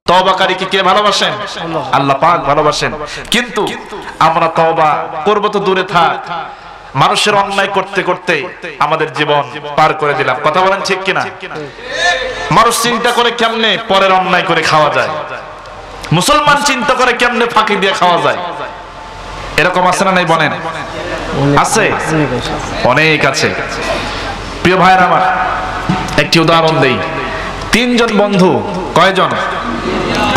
তওবাকারীকে কে ভালোবাসেন? আল্লাহ পাক ভালোবাসেন। কিন্তু আমরা তওবা করব তো দূরে থাক, মানুষের অন্যায় করতে করতে আমাদের জীবন পার করে দিলাম। কথা বলেন ঠিক কিনা? মানুষ চিন্তা করে কেমনে পরের অন্যায় করে খাওয়া যায়, মুসলমান চিন্তা করে কেমনে ফাঁকি দিয়ে খাওয়া যায়। এরকম আছে না নাই বলেন? আছে, অনেক আছে। প্রিয় ভাইরা আমার, একটি উদাহরণ দেই। তিনজন বন্ধু, কয়জন?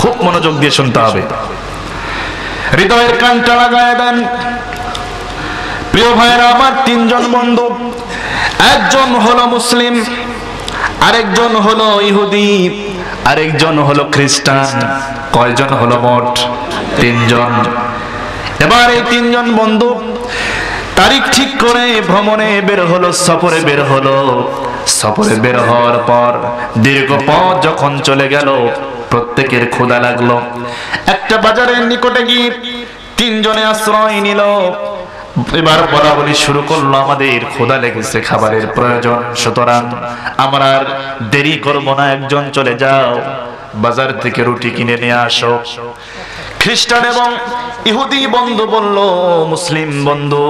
খুব মনোযোগ দিয়ে শুনতে হবে, হৃদয়ের কানটা লাগায় দেন। প্রিয় ভাইরা আমার, তিনজন বন্ধু, একজন হলো মুসলিম, আরেকজন হলো ইহুদি, আরেকজন হলো খ্রিস্টান। কয়জন হলো মোট? তিনজন। এবার এই তিনজন বন্ধু তারিখ ঠিক করে ভ্রমণে বের হলো, সফরে বের হলো। সফরে বের হওয়ার পর দীর্ঘ পথ যখন চলে গেল, প্রত্যেকের ক্ষুধা লাগলো। একটা বাজারের নিকটে গিয়ে তিনজনে আশ্রয় নিল। এবার বলা বলি শুরু করলো, আমাদের ক্ষুধা লেগেছে, খাবারের প্রয়োজন, সুতরাং আমরা আর দেরি করবো না, একজন চলে যাও বাজার থেকে রুটি কিনে নিয়ে আসো। খ্রিস্টান এবং ইহুদি বন্ধু বলল, মুসলিম বন্ধু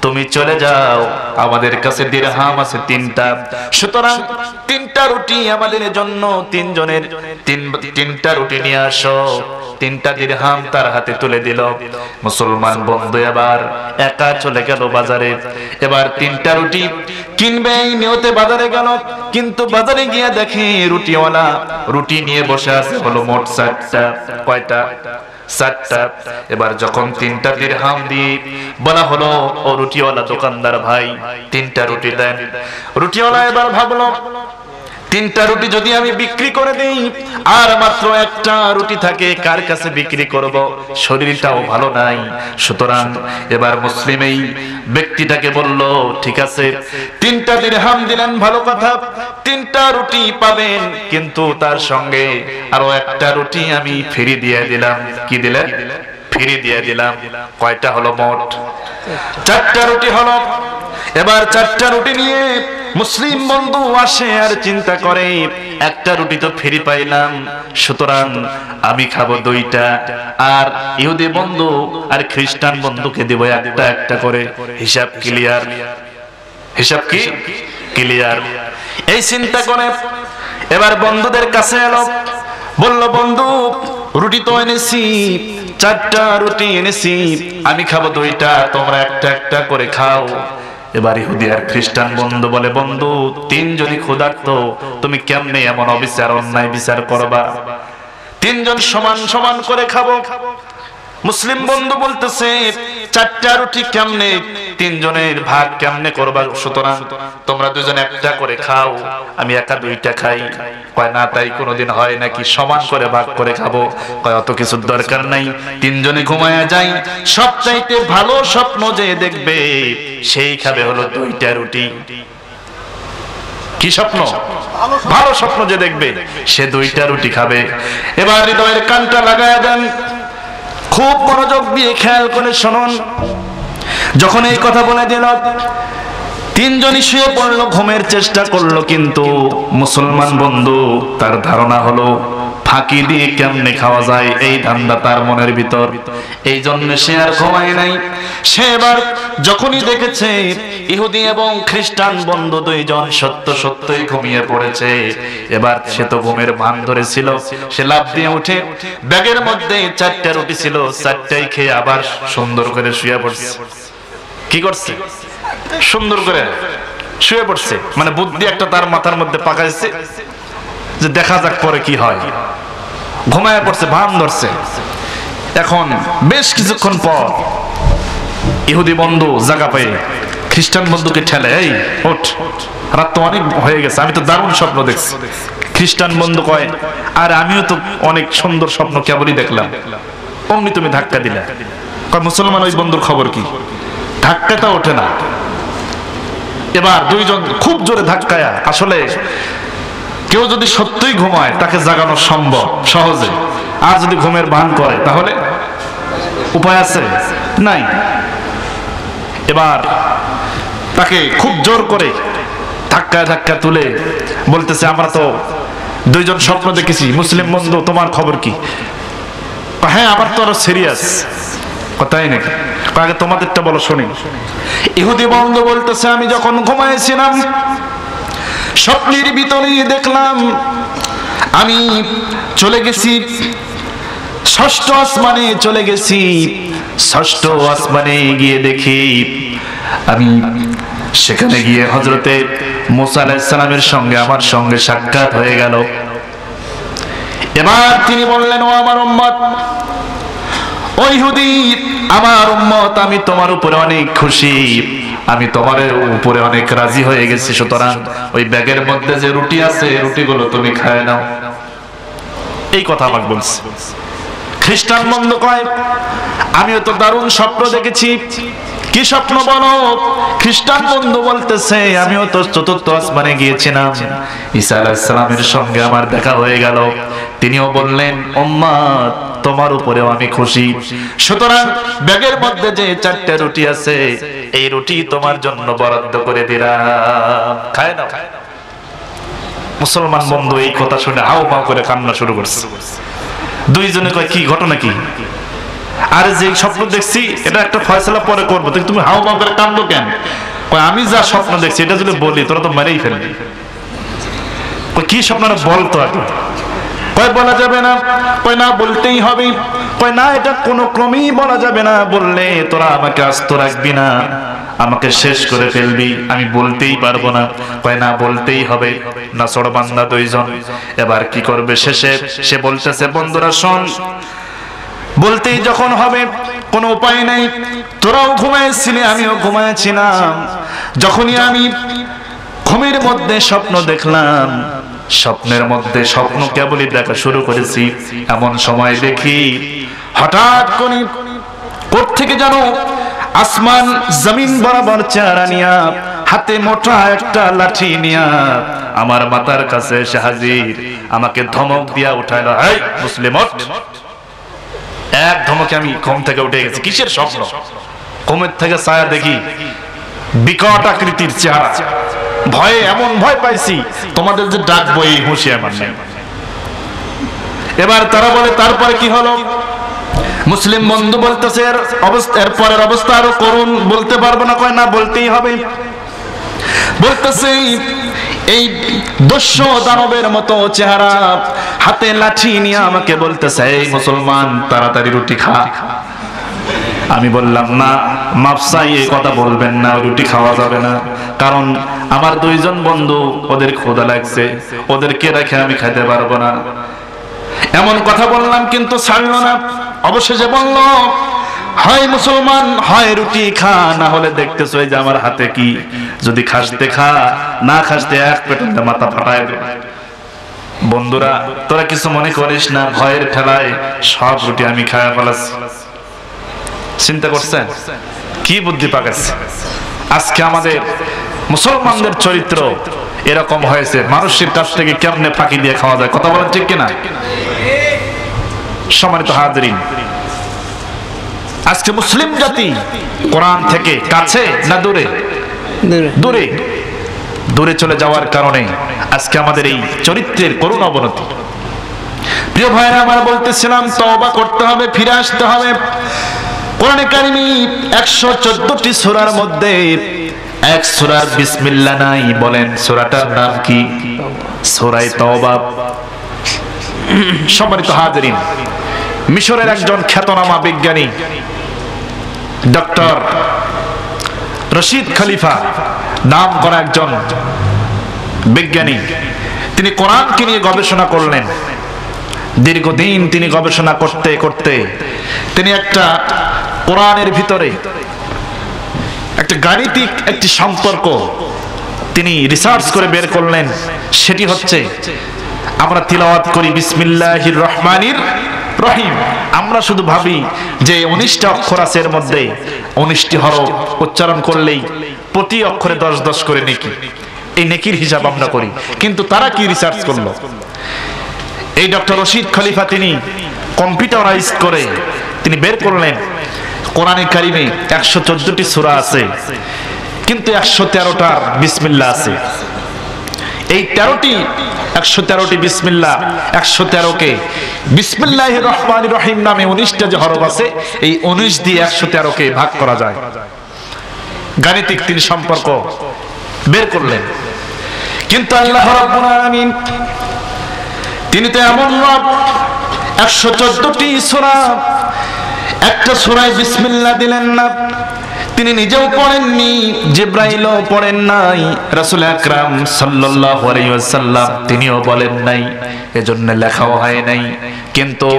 তুমি চলে যাও, আমাদের কাছে দিরহাম আছে 3টা, সুতরাং 3টা রুটি আমাদের জন্য, তিনজনের 3টা রুটি নিয়ে আসো। 3টা দিরহাম তার হাতে তুলে দিল। মুসলমান বন্ধু এবার একা চলে গেল বাজারে। এবার 3টা রুটি কিনবে এই নিয়তে বাজারে গেল, কিন্তু বাজারে গিয়ে দেখে রুটিওয়ালা রুটি নিয়ে বসে আছে হলো মোট 4টা। কয়টা? 4টা। এবার যখন 3টা দিরহাম দিয়ে বলা হলো, ও রুটিওয়ালা দোকানদার ভাই 3টা রুটি দেন। রুটিওয়ালা এবার ভাবলো, 3টা রুটি যদি আমি বিক্রি করে দেই আর মাত্র 1টা রুটি থাকে, কার কাছে বিক্রি করব? শরীরটাও ভালো নাই। সুতরাং এবার মুসলিম এই ব্যক্তিটাকে বলল, ঠিক আছে 3টা দিরহাম দিলেন, ভালো কথা, 3টা রুটি পাবেন, কিন্তু তার সঙ্গে আরো 1টা রুটি আমি ফ্রি দিয়ে দিলাম। কি দিলেন? ফ্রি দিয়ে দিলাম। কয়টা হলো মোট? 4টা রুটি হলো। এবার 4টা রুটি নিয়ে মুসলিম বন্ধু আসে আর চিন্তা করে, 1টা রুটি তো ফ্রি পাইলাম, সুতরাং আমি খাবো 2টা, আর ইহুদি বন্ধু আর খ্রিস্টান বন্ধুকে দেব 1টা করে। হিসাব ক্লিয়ার? হিসাব কি ক্লিয়ার? এই চিন্তা করে এবার বন্ধুদের কাছে এলো, বলল, বন্ধু রুটি তো এনেছি, 4টা রুটি এনেছি, আমি খাবো 2টা, তোমরা 1টা করে খাও। এবার ইহুদি আর খ্রিস্টান বন্ধু বলে, বন্ধু 3 জনই ক্ষুধার্ত, তুমি কেমনে এমন অবিচার অন্যায় বিচার করবা? 3 জন সমান সমান করে খাবো। মুসলিম বন্ধু বলতেছে, 4টা রুটি কেমনে 3 জনের ভাগ কেমনে করবা? সুতরাং তোমরা 2 জন 1টা করে খাও, আমি একা 2টা খাই। কয় না, তাই কোনোদিন হয় নাকি? সমান করে ভাগ করে খাবো। কয় অত কিছুর দরকার নাই, 3 জনে ঘুমায়া যাই, সবচাইতে ভালো স্বপ্ন যে দেখবে সেই খাবে হলো 2টা রুটি। কি স্বপ্ন? ভালো স্বপ্ন যে দেখবে সে 2টা রুটি খাবে। এবার হৃদয়ের কানটা লাগায়া দেন, খুব মনোযোগ দিয়ে খেয়াল করে শুনুন। যখন এই কথা বলে দিল, 3 জনই শুয়ে পড়লো, ঘুমের চেষ্টা করলো, কিন্তু মুসলমান বন্ধু তার ধারণা হলো ফাঁকি দিয়ে কেমনে খাওয়া যায়, এই ধান্দা তার মনের ভিতর। এই জন্য সে আর ঘুমায় নাই। সে এবার যখনই দেখেছে ইহুদি এবং খ্রিস্টান বন্ধু 2 জন সত্যই ঘুমিয়ে পড়েছে, এবার সে তো ঘুমের ভান ধরেছিল, সে লাফ দিয়ে উঠে ব্যাগের মধ্যে 4টা রুটি ছিল, 4টাই খেয়ে আবার সুন্দর করে শুয়ে পড়ছে। কি করছে? সুন্দর করে শুয়ে পড়ছে, মানে বুদ্ধি একটা তার মাথার মধ্যে পাকাইছে যে দেখা যাক পরে কি হয়। ঘুমায় পড়ছে, ভান ধরছে। এখন বেশ কিছুক্ষণ পর ইহুদি বন্ধু জায়গা পেয়ে খ্রিস্টান বন্ধুকে ঠেলে, এই ওঠ, রাত তো অনেক হয়ে গেছে, আমি তো দারুণ স্বপ্ন দেখছি। খ্রিস্টান বন্ধু কয়, আর আমিও তো অনেক সুন্দর স্বপ্ন কেবলই দেখলাম। অমনি তুমি ধাক্কা দিলে। কয় মুসলমান ওই বন্ধুর খবর কি? ধাক্কাটা ওঠে না। এবার 2 জন খুব জোরে ধাক্কায়া, আসলে কেউ যদি সত্যই ঘুমায় তাকে জাগানো সম্ভব সহজে, আর যদি ঘুমের ভান করে তাহলে উপায় আছে? নাই। এবার তাকে খুব জোর করে ধাক্কা তুলে বলতেছে, আমরা তো দুইজন স্বপ্ন দেখেছি, মুসলিম বন্ধু তোমার খবর কি? হ্যাঁ আমার তো আরো সিরিয়াস। কথাই নাকি? আগে তোমাদেরটা বলো শুনি। ইহুদি বন্ধু বলতেছে আমি যখন ঘুমাইছিলাম স্বপ্নের ভিতরে দেখলাম আমি চলে গেছি ষষ্ঠ আসমানে, চলে গেছি ষষ্ঠ আসমানে গিয়ে দেখি আমি সেখানে গিয়ে হযরতে মুসা আলাইহিস সালামের সঙ্গে আমার সঙ্গে সাক্ষাৎ হয়ে গেল। এবার তিনি বললেন ও আমার উম্মত, ও ইহুদি আমার উম্মত, আমি তোমার উপরে অনেক খুশি, আমি তোমার উপরে অনেক রাজি হয়ে গেছি, সুতরাং ওই ব্যাগের মধ্যে যে রুটি আছে রুটিগুলো তুমি খায় নাও। এই কথা আমাকে বলছে। খ্রিস্টান বন্ধু কয় আমিও তো দারুণ স্বপ্ন দেখেছি। কি স্বপ্ন বলো? খ্রিস্টান বন্ধু বলতেছে আমিও তো চতুর্থ আসমানে গিয়েছিলাম, ঈসা আলাইহিস সালামের সঙ্গে আমার দেখা হয়ে গেল। তিনিও বললেন উম্মত তোমার উপরেও আমি খুশি, সুতরাং ব্যাগের মধ্যে যে 4টা রুটি আছে এই রুটি তোমার জন্য বরাদ্দ করে দিলাম, খায় নাও। মুসলমান বন্ধু এই কথা শুনে হাউ মাউ করে কান্না শুরু করছে। দুইজনে কয় কি ঘটনা কি? আরে যে স্বপ্ন দেখছি এটা একটা ফয়সালা পরে করবো, তুমি হাউ মাউ করে কান্দো কেন? কয় আমি যা স্বপ্ন দেখছি এটা যদি বলি তোরা তো মেরেই ফেলবি। কয় কি স্বপ্নটা বলতো আগে? কয় বলা যাবে না। কয় না বলতেই হবে। কয় না এটা কোনো ক্রমেই বলা যাবে না, বললে তোরা আমাকে আস্ত রাখবি না, আমাকে শেষ করে ফেলবি, আমি বলতেই পারবো না। কয় না বলতেই হবে। নাছড় বান্দা দুইজন এবার কি করবে? শেষে সে বলতেছে বন্ধুরা শোন, বলতেই যখন হবে কোনো উপায় নাই, তোরাও ঘুমাইছিলি আমিও ঘুমাইছিলাম, যখনই আমি ঘুমের মধ্যে স্বপ্ন দেখলাম, স্বপ্নের মধ্যে স্বপ্ন কেবলই দেখা শুরু করেছি, এমন সময় দেখি হঠাৎ করে কোত্থেকে জানো আসমান জমিন বরাবর চেহারা নিয়া হাতে মোটা একটা লাঠি নিয়া আমার মাথার কাছে এসে হাজির। আমাকে ধমক দিয়া উঠাইলো, এই মুসলিম ওঠ। এক ধমকে আমি ঘুম থেকে উঠে গেছি। কিসের স্বপ্ন? ঘুমের থেকে ছায়া দেখি বিকট আকৃতির চেহারা, ভয়ে এমন ভয় পাইছি তোমাদের যে ডাকবো এই হুঁশি আমার নেই। এবার তারা বলে তারপরে কি হলো? মুসলিম বন্ধু বলতেছে এর পরের অবস্থা আরো করুন, বলতে পারবো না। কয় না বলতেই হবে। বলতেছে এই দস্যু দানবের মতো চেহারা, হাতে লাঠি নিয়ে আমাকে বলতেছে এই মুসলমান তাড়াতাড়ি রুটি খা। আমি বললাম না মাফসাই এই কথা বলবেন না, রুটি খাওয়া যাবে না, কারণ আমার দুইজন বন্ধু ওদের ক্ষুধা লাগছে, ওদেরকে রেখে আমি খেতে পারবো না। এমন কথা বললাম কিন্তু ছাড়লো না। অবশেষে বলল হয় মুসলমান হয় রুটি খা, না হলে দেখতেছো এই যে আমার হাতে কি, যদি খাসতে খা, না খাসতে এক পেটে মাথা ফাটায় দে। বন্ধুরা তোরা কিছু মনে করিস না, ভয়ের ঠেলায় সব রুটি আমি খাওয়া ফেলাছি। চিন্তা করছেন কি বুদ্ধি পাকাচ্ছে? আজকে আমাদের মুসলমানদের চরিত্র এরকম হয়েছে, মানুষের কাছ থেকে কেমনে ফাঁকি দিয়ে খাওয়া যায়। কথা বলেন ঠিক কিনা? সম্মানিত হাজিরিন, আজকে মুসলিম জাতি কোরআন থেকে কাছে না দূরে? দূরে দূরে চলে যাওয়ার কারণে আজকে আমাদের এই চরিত্রের করুণ অবনতি। প্রিয় ভাইরা আমার, বলতেছিলাম তওবা করতে হবে, ফিরে আসতে হবে। কোরআনে কারিমে 114টি সূরার মধ্যে এক সূরার বিসমিল্লাহ নাই। বলেন সূরাটার নাম কি? সূরা তওবা। সম্মানিত হাজিরিন, মিশরের একজন খ্যাতনামা বিজ্ঞানী ডক্টর রশিদ খলিফা নাম করা একজন বিজ্ঞানী, তিনি কোরআনকে নিয়ে গবেষণা করলেন। দীর্ঘদিন তিনি গবেষণা করতে করতে তিনি একটা কোরআনের ভিতরে একটা গাণিতিক একটি সম্পর্ক তিনি রিসার্চ করে বের করলেন। সেটি হচ্ছে আমরা তিলাওয়াত করি বিসমিল্লাহির রহমানির রহিম, আমরা শুধু ভাবি যে 19টা অক্ষর আছে, এর মধ্যে 19টি হরফ উচ্চারণ করলেই প্রতি অক্ষরে 10 করে নেকি, এই নেকির হিসাব আমরা করি। কিন্তু তারা কি রিসার্চ করলো? এই ডক্টর রশিদ খলিফা তিনি কম্পিউটারাইজ করে তিনি বের করলেন কোরআনে কারিমে 114টি সূরা আছে, কিন্তু 113টার বিসমিল্লাহ আছে। এই 13টি 113টি বিসমিল্লাহ, 113কে বিসমিল্লাহির রহমানির রহিম নামে 19টা যে হরফ আছে, এই 19 দিয়ে 113কে ভাগ করা যায়। গাণিতিক তিনি সম্পর্ক বের করলেন। কিন্তু আল্লাহ রাব্বুল আলামিন তিনি তো এমন রব, 114টি সূরা, একটা সূরায় বিসমিল্লাহ দিলেন না, তিনি নিজেও পড়েননি, জিবরাইলও পড়েন নাই, রাসূল আকরাম সাল্লাল্লাহু আলাইহি ওয়াসাল্লাম তিনিও বলেন নাই, এজন্য লেখাও হয় নাই। কিন্তু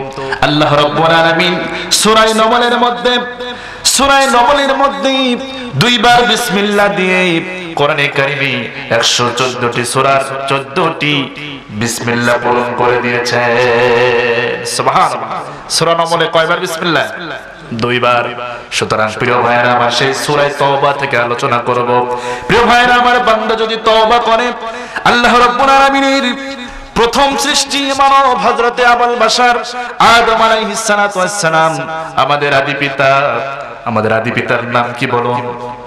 আল্লাহ রাব্বুল আলামিন সূরা নমলের মধ্যে দুইবার বিসমিল্লাহ দিয়ে কোরআনে কারিমে 114টি সূরার 14টি বিসমিল্লাহ পূরণ করে দিয়েছে। সুবহানাল্লাহ। সূরা নমলে কয়বার বিসমিল্লাহ? দুইবার। সুতরাং প্রিয় ভাইরা আমার, সেই সূরা তওবা থেকে আলোচনা করব। প্রিয় ভাইরা আমার, বান্দা যদি তওবা করে, আল্লাহ রাব্বুল আলামিনের প্রথম সৃষ্টি মানব হযরতে আবুল বাশার আদম আলাইহিস সালাতু ওয়াস সালাম, আমাদের আদি পিতার নাম কি বলুন?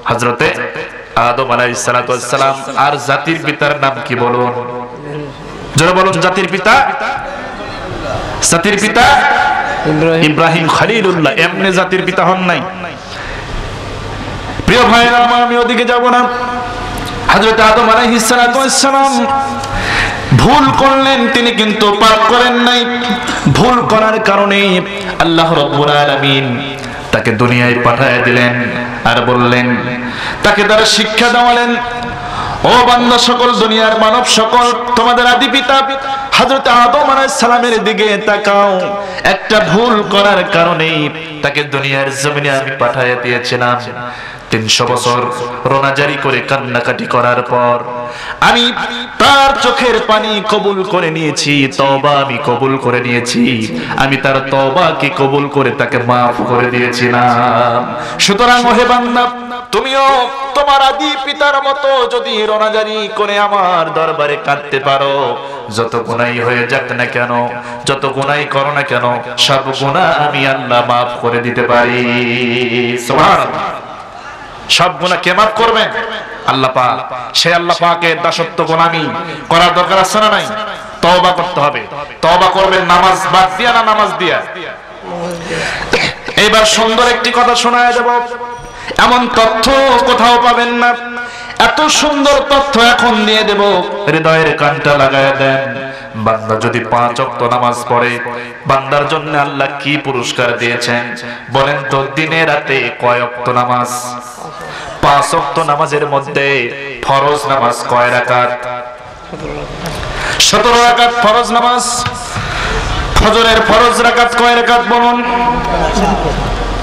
হযরতে আদম আলাইহিস সালাতু ওয়াস সালাম। আর জাতির পিতার নাম কি বলুন? যারা বলুন জাতির পিতা ইব্রাহিম খলিলুল্লাহ। এমনি জাতির পিতা হন নাই। প্রিয় ভাইরা আমার, আমি ওদিকে যাব না। হযরত আদম আলাইহিস সালাতু ওয়াস সালাম ভুল করলেন, তিনি কিন্তু পাপ করেন নাই। ভুল করার কারণে আল্লাহ রাব্বুল আলামিন তাকে দুনিয়ায় পাঠিয়ে দিলেন আর বললেন, তাকে দ্বারা শিক্ষা দেওয়ালেন, ও বান্দা সকল, দুনিয়ার মানব সকল, তোমাদের আদি পিতা হযরত আদম আলাইহিস সালামের দিকে তাকাও। একটা ভুল করার কারণে তাকে দুনিয়ার জমিনে আমি পাঠিয়ে দিয়েছিলাম। 300 বছর রোনাজারি করে কান্নাকাটি করার পর আমি তার চোখের পানি কবুল করে নিয়েছি, তওবা আমি কবুল করে নিয়েছি। আমি তার তওবাকে কবুল করে তাকে মাফ করে দিয়েছিলাম। সুতরাং ওহে বান্দা, তুমিও তোমার আদি পিতার মতো যদি রোনাজারি করে আমার দরবারে কাঁদতে পারো, যত গুনাহ হয়ে যাক না কেন, যত গুনাহ করো না কেন, সব গুনাহ আমি আল্লাহ মাফ করে দিতে পারি। সুবহানাল্লাহ। সব গুনাহ কে মাফ করবেন? আল্লাহ পাক। সেই আল্লাহ পাকের দাসত্ব গোলামি করার দরকার আছে না নাই? তওবা করতে হবে। তওবা করবেন নামাজ বাদ দিয়া না নামাজ দিয়া? এবার সুন্দর একটি কথা শোনায় দেব, এমন তথ্য কোথাও পাবেন না। এত সুন্দর তথ্য এখন দিয়ে দেব, হৃদয়ের কানটা লাগায় দেন। বান্দা যদি 5 ওয়াক্ত নামাজ পড়ে, বান্দার জন্য আল্লাহ কি পুরস্কার দিয়েছেন বলেন তো? দিনে রাতে কয় ওয়াক্ত নামাজ? 5 ওয়াক্ত নামাজের মধ্যে ফরজ নামাজ কয় রাকাত? 17 রাকাত ফরজ নামাজ। ফজরের ফরজ রাকাত কয় রাকাত বলুন?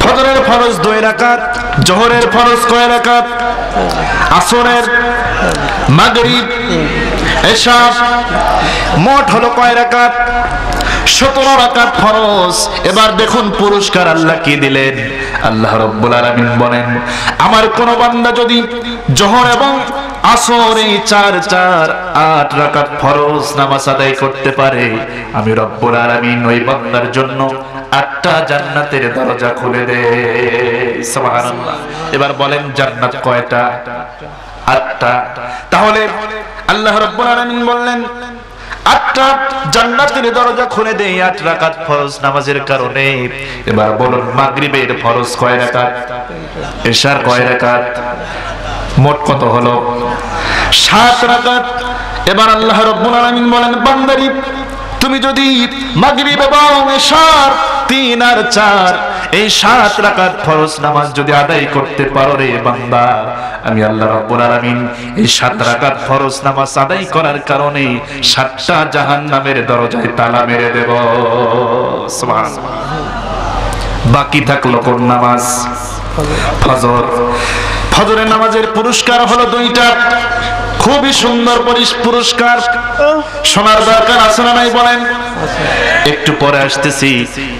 ফজরের ফরজ 2 রাকাত। জোহরের ফরজ কয় রাকাত? আসরের, মাগরিব, এশা, মোট হলো কয় রাকাত? 17 রাকাত ফরজ। এবার দেখুন পুরস্কার আল্লাহ কি দিলেন। আল্লাহ রাব্বুল আলামিন বলেন, আমার কোন বান্দা যদি জোহর এবং আসর এই 8 রাকাত ফরজ নামাজ আদায় করতে পারে, আমি রব্বুল আলামিন ওই বান্দার জন্য 8টা জান্নাতের দরজা খুলে দেয়। সুবহানাল্লাহ। এবার বলেন জান্নাত কয়টা? 8টা। তাহলে আল্লাহ রাব্বুল আলামিন বললেন 8টা জান্নাতের দরজা খুলে দেয় 8 রাকাত ফরজ নামাজের কারণে। এবার বলুন মাগরিবের ফরজ কয় রাকাত? এশার কয় রাকাত? মোট কত হলো? 7 রাকাত। এবার আল্লাহ রাব্বুল আলামিন বলেন, বান্দারি তুমি যদি মাগরিব এবং এশার 3 আর 4 এই 7 রাকাত ফরজ নামাজ যদি আদায় করতে পারো রে বান্দা, আমি আল্লাহ রাব্বুল আলামিন এই 7 রাকাত ফরজ নামাজ আদায় করার কারণে 7টা জাহান্নামের দরজায় তালা মেরে দেব। সুবহানাল্লাহ। বাকি থাকলো কোন নামাজ? ফজর। ফজরের নামাজের পুরস্কার হলো 2টা। খুবই সুন্দর পুরস্কার। শোনার দরকার আছে না নাই বলেন? একটু পরে আসতেছি।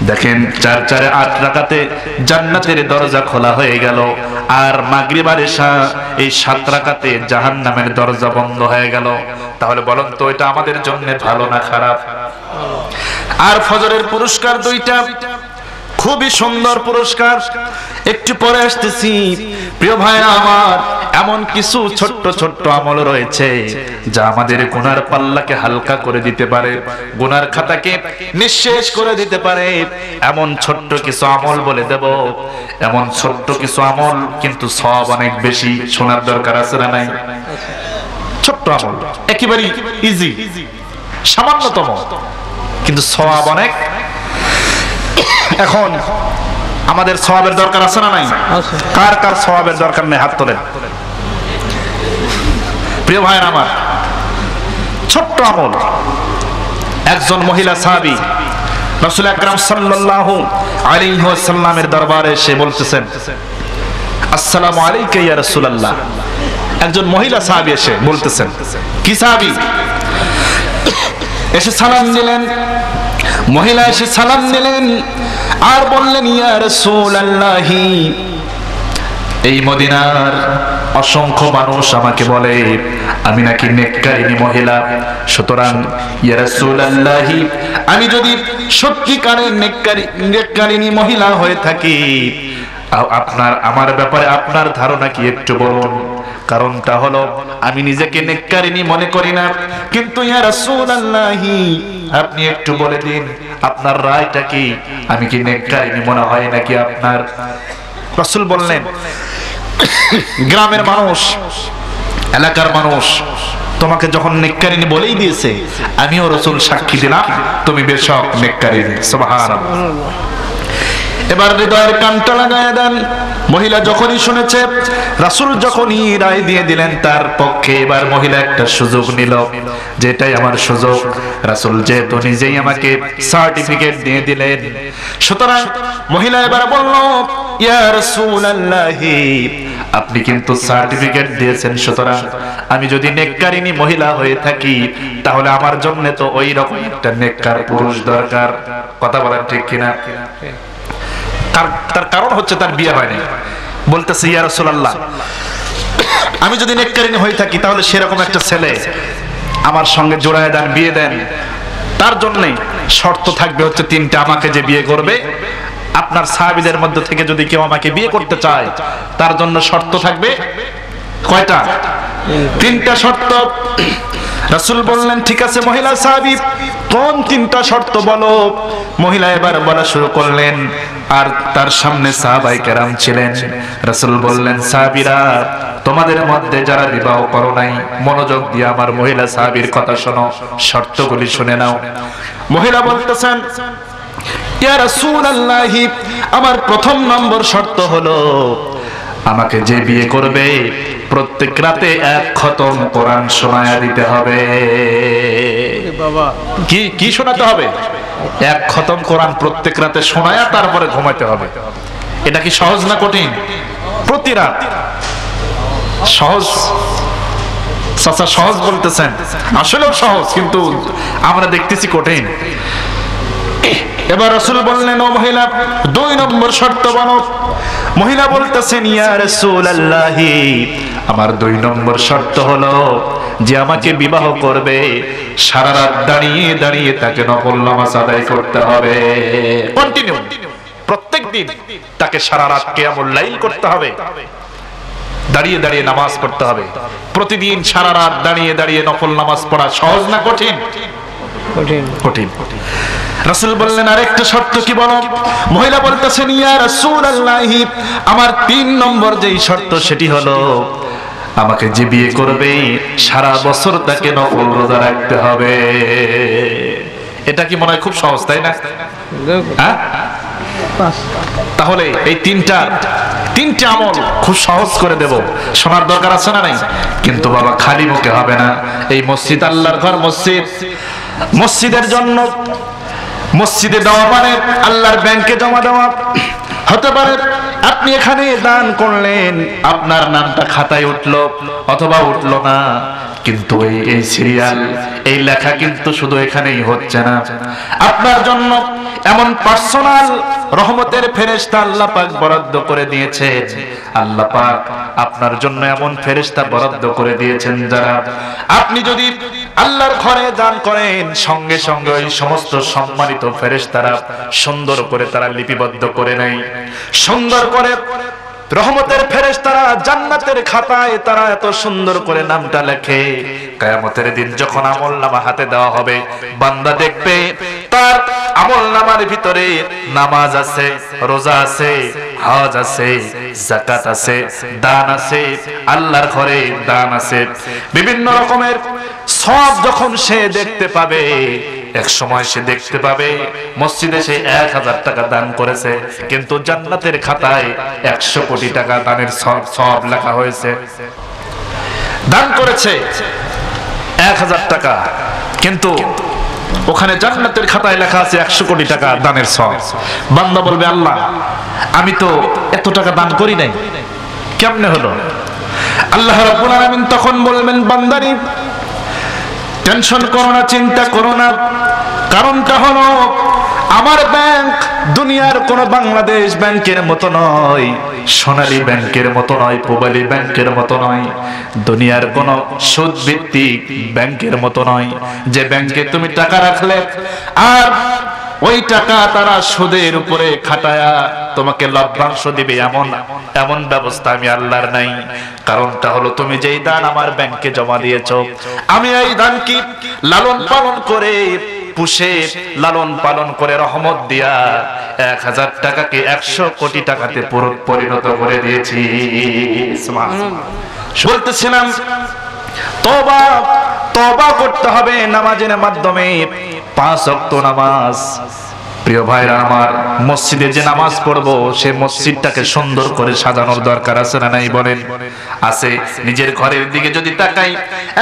দেখেন 4 4 8 রাকাতে জান্নাতের দরজা খোলা হয়ে গেল, আর মাগরিব আর এশা এই 7 রাকাতে জাহান্নামের দরজা বন্ধ হয়ে গেল। তাহলে বলুন তো এটা আমাদের জন্য ভালো না খারাপ? আর ফজরের পুরস্কার 2টা। খুবই সুন্দর পুরস্কার। একটু পরে আসতেছি প্রিয় ভাইরা আমার, এমন কিছু ছোট্ট ছোট্ট আমল রয়েছে যা আমাদের গুনার পাল্লাকে হালকা করে দিতে পারে, গুনার খাতাকে নিঃশেষ করে দিতে পারে। এমন ছোট্ট কিছু আমল বলে দেব, এমন ছোট্ট কিছু আমল কিন্তু সওয়াব অনেক বেশি। শোনার দরকার আছে না নাই? ছোট্ট আমল, একেবারে ইজি, সামান্যতম, কিন্তু সওয়াব অনেক। এখন আমাদের সওয়াবের দরকার আছে না নাই? কার কার সওয়াবের দরকার নেই হাত তোলেন। প্রিয় ভাইরা আমার, ছোট্ট আমল। একজন মহিলা সাহাবী রাসূল আকরাম সাল্লাল্লাহু আলাইহি ওয়াসাল্লামের দরবারে এসে বলতেছেন, আসসালামু আলাইকা ইয়া রাসূলুল্লাহ। একজন মহিলা সাহাবী এসে বলতেছেন, কি সাহাবী? এসে সালাম দিলেন, মহিলা এসে সালাম দিলেন আর বললেন, ইয়া রাসূলুল্লাহ, এই মদিনার অসংখ্য মানুষ আমাকে বলে আমি নাকি নেককারিনী মহিলা, সুতরাং ইয়া রাসূলুল্লাহ, আমি যদি সত্যিকারের নেককারিনী মহিলা হয়ে থাকি, আপনার আমার ব্যাপারে আপনার ধারণা কি একটু বলুন। কারণটা হলো আমি নিজেকে নেককারিনী মনে করি না, কিন্তু ইয়া রাসূলুল্লাহ আপনি একটু বলে দিন আপনার রায়টা কি, আমি কি নেককারিনী মনে হয় নাকি আপনার? রাসূল বললেন, গ্রামের মানুষ, এলাকার মানুষ তোমাকে যখন নেককারিনী বলেই দিয়েছে, আমিও রাসূল সাক্ষী দিলাম তুমি বেশক নেককারিনী। সুবহানাল্লাহ। এবার হৃদয়ের কানটা লাগায় দেন। মহিলা যখনই শুনেছে, রাসূল যখনই রায় দিয়ে দিলেন তার পক্ষে, এবার মহিলা একটা সুযোগ নিল, যেটাই আমার সুযোগ। রাসূল যেহেতু নিজেই আমাকে সার্টিফিকেট দিয়ে দিলেন, সুতরাং মহিলা এবার বলল, ইয়া রাসূলুল্লাহ, আপনি কিন্তু সার্টিফিকেট দিয়েছেন, সুতরাং আমি যদি নেককারিনী মহিলা হয়ে থাকি তাহলে আমার জন্য তো ওই রকম একটা নেককার পুরুষ দরকার। কথা বলেন ঠিক কিনা? তার কারণ হচ্ছে তার বিয়ে হয়নি। বলতেছে, ইয়া রাসূলুল্লাহ, আমি যদি নেককারিনী হয়ে থাকি তাহলে সেরকম একটা ছেলে আমার সঙ্গে জোড়ায় দেন, বিয়ে দেন। তার জন্য শর্ত থাকবে হচ্ছে তিনটা। আমাকে যে বিয়ে করবে, আপনার সাহাবীদের মধ্যে থেকে যদি কেউ আমাকে বিয়ে করতে চায়, তার জন্য শর্ত থাকবে কয়টা? তিনটা শর্ত। রাসূল বললেন, ঠিক আছে মহিলা সাহাবী, কোন তিনটা শর্ত বলো? মহিলা এবার বলা শুরু করলেন, আর তার সামনে সাহাবায়ে কেরাম ছিলেন। রাসূল বললেন, সাহাবীরা, তোমাদের মধ্যে যারা বিবাহ করো নাই, মনোযোগ দিয়ে আমার মহিলা সাহাবীর কথা শোনো, শর্তগুলি শুনে নাও। মহিলা বলতেছেন, ইয়া রাসূলুল্লাহ, আমার প্রথম নম্বর শর্ত হলো আমাকে যে বিয়ে করবে প্রত্যেক রাতে এক খতম কোরআন শোনায়া দিতে হবে। কি কি শোনাতে হবে? এক খতম কোরআন প্রত্যেক রাতে শোনায়া তারপরে ঘুমাতে হবে। এটা কি সহজ না কঠিন? প্রতি রাত সহজ? চাচা সহজ বলতেছেন, আসলেও সহজ, কিন্তু আমরা দেখতেছি কঠিন। এবার রাসূল বললেন, ও মহিলা, দুই নম্বর শর্ত বলো। মহিলা বলতেছেন, ইয়া রাসূলুল্লাহ, আমার দুই নম্বর শর্ত হলো যে আমাকে বিবাহ করবে সারা রাত দাঁড়িয়ে দাঁড়িয়ে তাকে নফল নামাজ আদায় করতে হবে। কন্টিনিউ, প্রত্যেক দিন তাকে সারা রাত কিয়ামুল লাইল করতে হবে, দাঁড়িয়ে দাঁড়িয়ে নামাজ পড়তে হবে। প্রতিদিন সারা রাত দাঁড়িয়ে দাঁড়িয়ে নফল নামাজ পড়া সহজ না কঠিন? কঠিন। রাসূল বললেন, আরেকটা শর্ত কি বলো? মহিলা বলতেছেন, ইয়া রাসূলুল্লাহ, আমার তিন নম্বর যেই শর্ত সেটি হলো আমাকে যে বিয়ে করবে সারা বছর তাকে নফল রোজা রাখতে হবে। এটা কি মনে হয় খুব সহজ, তাই না? তাহলে এই তিনটা আমল খুব সহজ করে দেব, শোনার দরকার আছে না নাই? কিন্তু বাবা খালি মুখে হবে না। এই মসজিদ আল্লাহর ঘর, মসজিদের জন্য মসজিদে দেওয়া মানে আল্লাহর ব্যাংকে জমা দেওয়া হতে পারে। আপনি এখানে দান করলেন, আপনার নামটা খাতায় উঠলো অথবা উঠলো না, কিন্তু এই সিরিয়াল, এই লেখা কিন্তু শুধু এখানেই হচ্ছে না। আপনার জন্য এমন পার্সোনাল রহমতের ফেরেশতা আল্লাহ পাক বরাদ্দ করে দিয়েছেন। আল্লাহ পাক আপনার জন্য এমন ফেরেশতা বরাদ্দ করে দিয়েছেন যারা, আপনি যদি আল্লাহর ঘরে দান করেন, সঙ্গে সঙ্গে ওই সমস্ত সম্মানিত ফেরেশতারা সুন্দর করে তারা লিপিবদ্ধ করে নেয়, সুন্দর করে রহমতের ফেরেশতারা জান্নাতের খাতায় তারা এত সুন্দর করে নামটা লেখে। কিয়ামতের দিন যখন আমলনামা হাতে দেওয়া হবে, বান্দা দেখবে তার আমলনামার ভিতরে নামাজ আছে, রোজা আছে, হজ আছে, যাকাত আছে, দান আছে, আল্লাহর ঘরে দান আছে, বিভিন্ন রকমের সওয়াব যখন সে দেখতে পাবে, এক সময় সে দেখতে পাবে মসজিদে সে 1000 টাকা দান করেছে, কিন্তু জান্নাতের খাতায় 100 কোটি টাকা দানের সওয়াব লেখা হয়েছে। দান করেছে 1000 টাকা, কিন্তু ওখানে জান্নাতের খাতায় লেখা আছে 100 কোটি টাকা দানের সওয়াব। বান্দা বলবে, আল্লাহ আমি তো এত টাকা দান করি নাই, কেমনে হলো? আল্লাহ রাব্বুল আলামিন তখন বলবেন, বান্দারি টেনশন করো না, চিন্তা করো না, কারণটা হলো আমার ব্যাংক দুনিয়ার কোন বাংলাদেশ ব্যাংকের মতো নয়, সোনালী ব্যাংকের মতো নয়, পূবালী ব্যাংকের মতো নয়, দুনিয়ার কোন সুদ ভিত্তিক ব্যাংকের মতো নয়, যে ব্যাংকে তুমি টাকা রাখলে আর ওই টাকা তারা সুদের উপরে খাটায়া তোমাকে লভ্যাংশ দিবে, এমন ব্যবস্থা আমি আল্লাহর নাই। কারণটা হলো তুমি যেই দান আমার ব্যাংকে জমা দিয়েছো, আমি এই দান কি লালন পালন করে পুষে লালন পালন করে রহমত দিয়া 1000 টাকাকে 100 কোটি টাকাতে পরিণত করে দিয়েছি। বলতেছিলাম তওবা তওবা করতে হবে নামাজের মাধ্যমে, 5 ওয়াক্ত নামাজ। প্রিয় ভাইরা আমার, মসজিদে যে নামাজ পড়বো সে মসজিদটাকে সুন্দর করে সাজানোর দরকার আছে না নাই বলেন? আছে। নিজের ঘরের দিকে যদি তাকাই,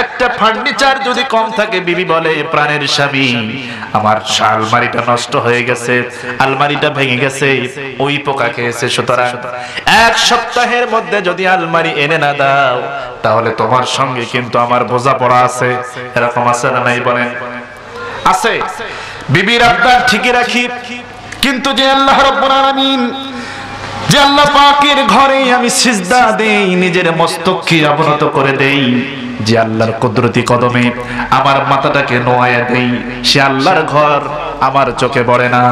একটা ফার্নিচার যদি কম থাকে, বিবি বলে, প্রাণের স্বামী আমার আলমারিটা নষ্ট হয়ে গেছে, আলমারিটা ভেঙে গেছে, ওই পোকা খেয়েছে, সুতরাং 1 সপ্তাহের মধ্যে যদি আলমারি এনে না দাও তাহলে তোমার সঙ্গে কিন্তু আমার বোঝা পড়া আছে। এরকম আছে না নাই বলেন? আছে। বিবির আবদার ঠিকই রাখি, কিন্তু যে আল্লাহ রাব্বুল আলামিন, যে আল্লাহ পাকের ঘরে আমি সিজদা দেই, নিজের মস্তককে অবনত করে দেই, যে আল্লাহর কুদরতি কদমে আমার মাথাটাকে নোয়ায়া দেই, সে আল্লাহর ঘর আমার চোখে পড়ে না।